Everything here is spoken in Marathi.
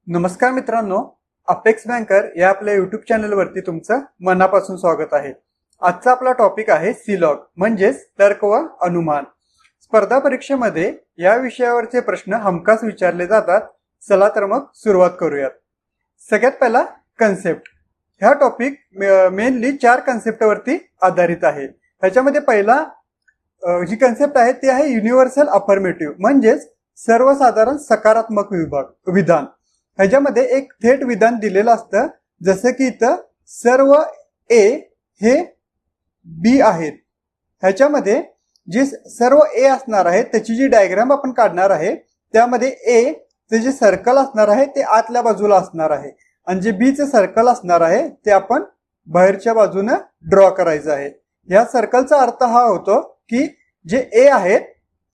नमस्कार मित्रांनो, अपेक्स बँकर या आपल्या युट्यूब चॅनलवरती तुमचं मनापासून स्वागत आहे। आजचा आपला टॉपिक आहे सीलॉग म्हणजेच तर्क व अनुमान। स्पर्धा परीक्षेमध्ये या विषयावरचे प्रश्न हमखास विचारले जातात। चला तर मग सुरुवात करूयात। सगळ्यात पहिला कन्सेप्ट। हा टॉपिक मेनली 4 कन्सेप्टवरती आधारित आहे। ह्याच्यामध्ये पहिला जी कन्सेप्ट आहे ती आहे युनिव्हर्सल अफर्मेटिव्ह म्हणजेच सर्वसाधारण सकारात्मक विधान। ह्याच्यामध्ये एक थेट विधान दिलेलं असतं, जसं की इथं सर्व ए हे बी आहेत। ह्याच्यामध्ये जे सर्व ए असणार आहे त्याची जी डायग्राम आपण काढणार आहे त्यामध्ये ए चे जे सर्कल असणार आहे ते आतल्या बाजूला असणार आहे आणि जे बी चे सर्कल असणार आहे ते आपण बाहेरच्या बाजूने ड्रॉ करायचं आहे। या सर्कलचा अर्थ हा होतो की जे ए आहेत